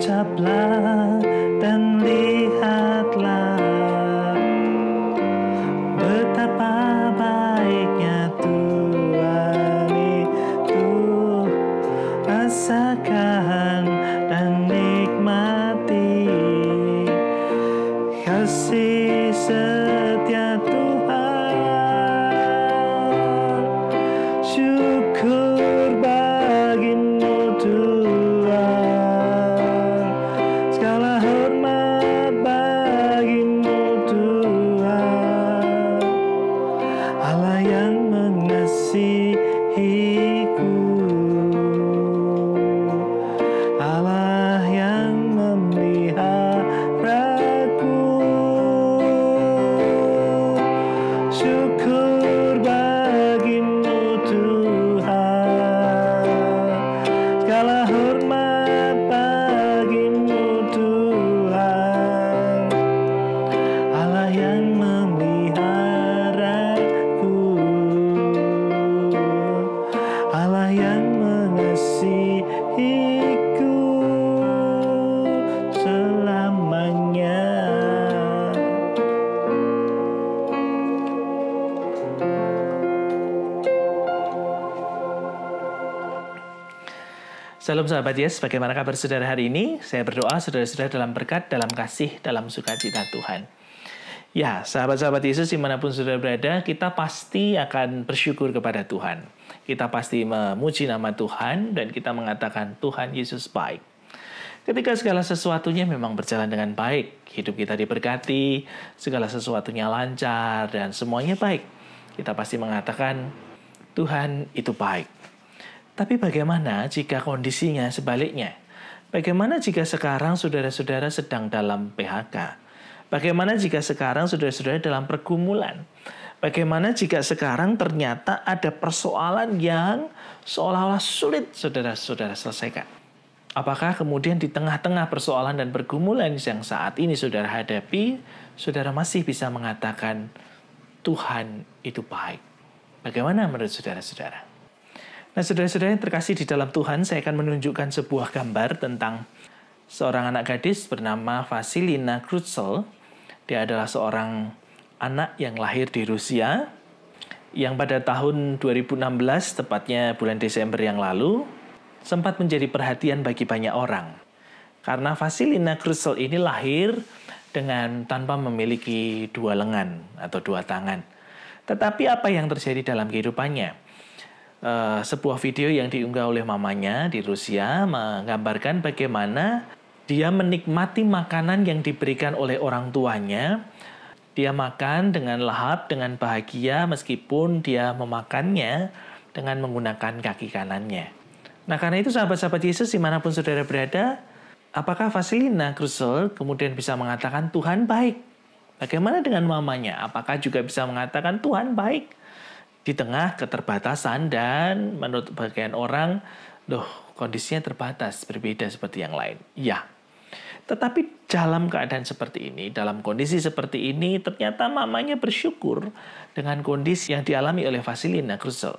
Kecaplah dan lihatlah betapa baiknya Tuhan itu. Rasakan dan nikmati kasih setia Tuhan. Syukur bagimu Tuhan, segala hormat bagimu Tuhan, Allah yang mengasihiku, Allah yang memeliharaku. Syukur bagimu Tuhan, segala hormat bagimu Tuhan, Allah yang memeliharaku, Allah yang mengasihiku selamanya. Salam sahabat Yes, bagaimana kabar saudara hari ini? Saya berdoa saudara-saudara dalam berkat, dalam kasih, dalam sukacita Tuhan. Ya, sahabat-sahabat Yesus dimanapun saudara berada, kita pasti akan bersyukur kepada Tuhan. Kita pasti memuji nama Tuhan dan kita mengatakan Tuhan Yesus baik. Ketika segala sesuatunya memang berjalan dengan baik, hidup kita diberkati, segala sesuatunya lancar dan semuanya baik, kita pasti mengatakan Tuhan itu baik. Tapi bagaimana jika kondisinya sebaliknya? Bagaimana jika sekarang saudara-saudara sedang dalam PHK? Bagaimana jika sekarang saudara-saudara dalam pergumulan? Bagaimana jika sekarang ternyata ada persoalan yang seolah-olah sulit saudara-saudara selesaikan? Apakah kemudian di tengah-tengah persoalan dan pergumulan yang saat ini saudara hadapi, saudara masih bisa mengatakan Tuhan itu baik? Bagaimana menurut saudara-saudara? Nah, saudara-saudara yang terkasih di dalam Tuhan, saya akan menunjukkan sebuah gambar tentang seorang anak gadis bernama Vasilina Krutzel. Dia adalah seorang anak yang lahir di Rusia, yang pada tahun 2016, tepatnya bulan Desember yang lalu, sempat menjadi perhatian bagi banyak orang. Karena Vasilina Krutzel ini lahir dengan tanpa memiliki dua lengan atau dua tangan. Tetapi apa yang terjadi dalam kehidupannya? Sebuah video yang diunggah oleh mamanya di Rusia menggambarkan bagaimana dia menikmati makanan yang diberikan oleh orang tuanya. Dia makan dengan lahap, dengan bahagia meskipun dia memakannya dengan menggunakan kaki kanannya. Nah, karena itu sahabat-sahabat Yesus dimanapun saudara berada, apakah Vasilina Krutzel kemudian bisa mengatakan Tuhan baik? Bagaimana dengan mamanya? Apakah juga bisa mengatakan Tuhan baik? Di tengah keterbatasan dan menurut bagian orang, kondisinya terbatas, berbeda seperti yang lain. Ya, tetapi dalam keadaan seperti ini, dalam kondisi seperti ini, ternyata mamanya bersyukur dengan kondisi yang dialami oleh Vasilina Krutzel.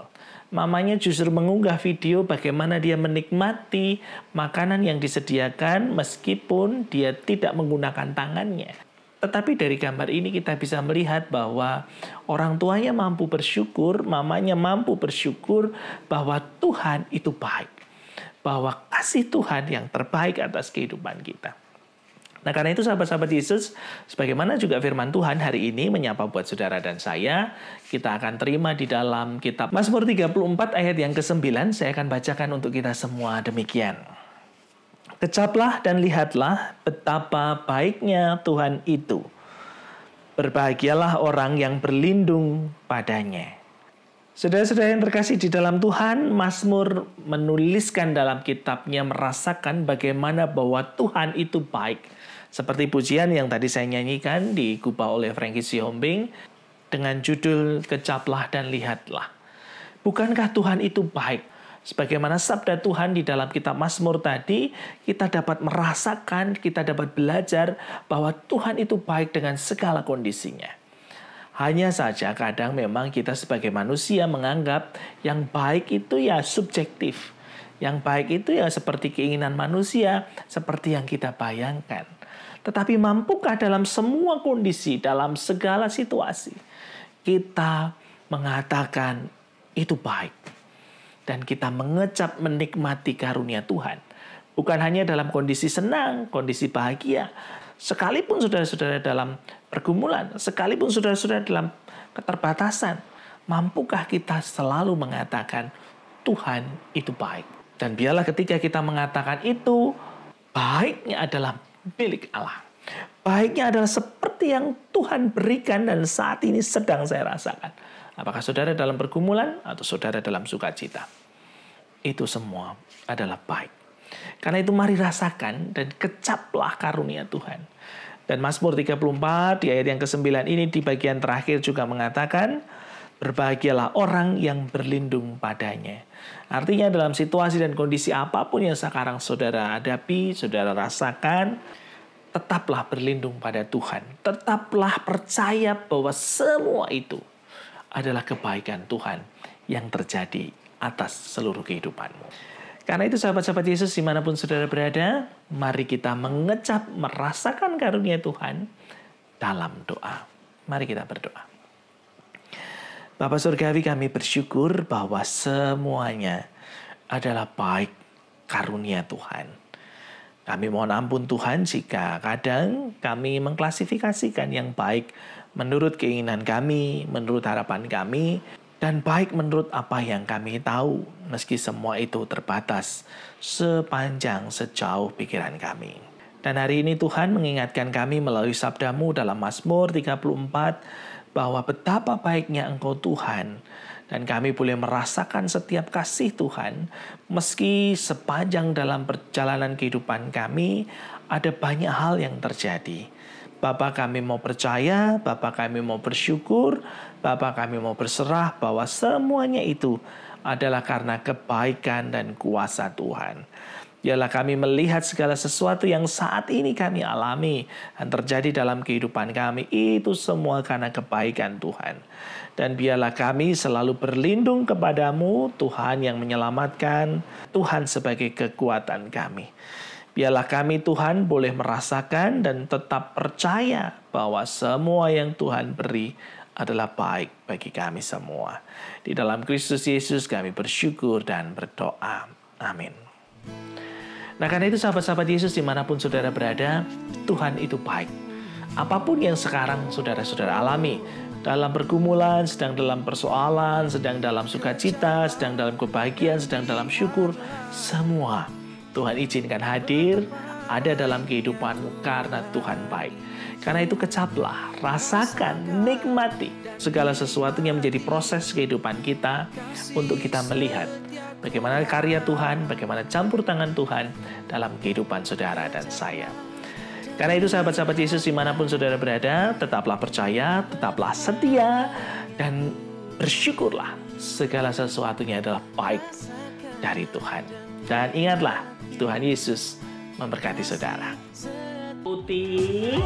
Mamanya justru mengunggah video bagaimana dia menikmati makanan yang disediakan meskipun dia tidak menggunakan tangannya. Tetapi dari gambar ini kita bisa melihat bahwa orang tuanya mampu bersyukur, mamanya mampu bersyukur bahwa Tuhan itu baik. Bahwa kasih Tuhan yang terbaik atas kehidupan kita. Nah, karena itu sahabat-sahabat Yesus, sebagaimana juga firman Tuhan hari ini menyapa buat saudara dan saya, kita akan terima di dalam kitab Mazmur 34 ayat yang ke-9, saya akan bacakan untuk kita semua demikian. Kecaplah dan lihatlah betapa baiknya Tuhan itu. Berbahagialah orang yang berlindung padanya. Saudara-saudara yang terkasih di dalam Tuhan, Mazmur menuliskan dalam kitabnya merasakan bagaimana bahwa Tuhan itu baik. Seperti pujian yang tadi saya nyanyikan digubah oleh Frankie Sihombing dengan judul Kecaplah dan Lihatlah. Bukankah Tuhan itu baik? Sebagaimana sabda Tuhan di dalam kitab Mazmur tadi, kita dapat merasakan, kita dapat belajar bahwa Tuhan itu baik dengan segala kondisinya. Hanya saja kadang memang kita sebagai manusia menganggap yang baik itu ya subjektif. Yang baik itu ya seperti keinginan manusia, seperti yang kita bayangkan. Tetapi mampukah dalam semua kondisi, dalam segala situasi, kita mengatakan itu baik. Dan kita mengecap menikmati karunia Tuhan. Bukan hanya dalam kondisi senang, kondisi bahagia. Sekalipun saudara-saudara dalam pergumulan, sekalipun saudara-saudara dalam keterbatasan, mampukah kita selalu mengatakan Tuhan itu baik. Dan biarlah ketika kita mengatakan itu, baiknya adalah milik Allah. Baiknya adalah seperti yang Tuhan berikan dan saat ini sedang saya rasakan. Apakah saudara dalam pergumulan atau saudara dalam sukacita? Itu semua adalah baik. Karena itu mari rasakan dan kecaplah karunia Tuhan. Dan Mazmur 34 di ayat yang ke-9 ini di bagian terakhir juga mengatakan, berbahagialah orang yang berlindung padanya. Artinya dalam situasi dan kondisi apapun yang sekarang saudara hadapi, saudara rasakan, tetaplah berlindung pada Tuhan. Tetaplah percaya bahwa semua itu adalah kebaikan Tuhan yang terjadi atas seluruh kehidupanmu. Karena itu sahabat-sahabat Yesus dimanapun saudara berada, mari kita mengecap, merasakan karunia Tuhan dalam doa. Mari kita berdoa. Bapa Surgawi, kami bersyukur bahwa semuanya adalah baik karunia Tuhan. Kami mohon ampun Tuhan jika kadang kami mengklasifikasikan yang baik menurut keinginan kami, menurut harapan kami, dan baik menurut apa yang kami tahu, meski semua itu terbatas sepanjang sejauh pikiran kami. Dan hari ini Tuhan mengingatkan kami melalui sabda-Mu dalam Mazmur 34, bahwa betapa baiknya Engkau Tuhan, dan kami boleh merasakan setiap kasih Tuhan, meski sepanjang dalam perjalanan kehidupan kami ada banyak hal yang terjadi. Bapa, kami mau percaya, Bapa, kami mau bersyukur, Bapa, kami mau berserah bahwa semuanya itu adalah karena kebaikan dan kuasa Tuhan. Biarlah kami melihat segala sesuatu yang saat ini kami alami dan terjadi dalam kehidupan kami, itu semua karena kebaikan Tuhan. Dan biarlah kami selalu berlindung kepadamu, Tuhan yang menyelamatkan, Tuhan sebagai kekuatan kami. Biarlah kami Tuhan boleh merasakan dan tetap percaya bahwa semua yang Tuhan beri adalah baik bagi kami semua. Di dalam Kristus Yesus kami bersyukur dan berdoa. Amin. Nah, karena itu sahabat-sahabat Yesus dimanapun saudara berada, Tuhan itu baik. Apapun yang sekarang saudara-saudara alami, dalam pergumulan, sedang dalam persoalan, sedang dalam sukacita, sedang dalam kebahagiaan, sedang dalam syukur, semua Tuhan izinkan hadir, ada dalam kehidupanmu karena Tuhan baik. Karena itu kecaplah, rasakan, nikmati segala sesuatu yang menjadi proses kehidupan kita untuk kita melihat bagaimana karya Tuhan, bagaimana campur tangan Tuhan dalam kehidupan saudara dan saya. Karena itu sahabat-sahabat Yesus dimanapun saudara berada, tetaplah percaya, tetaplah setia, dan bersyukurlah segala sesuatunya adalah baik dari Tuhan. Dan ingatlah, Tuhan Yesus memberkati saudara. Putih.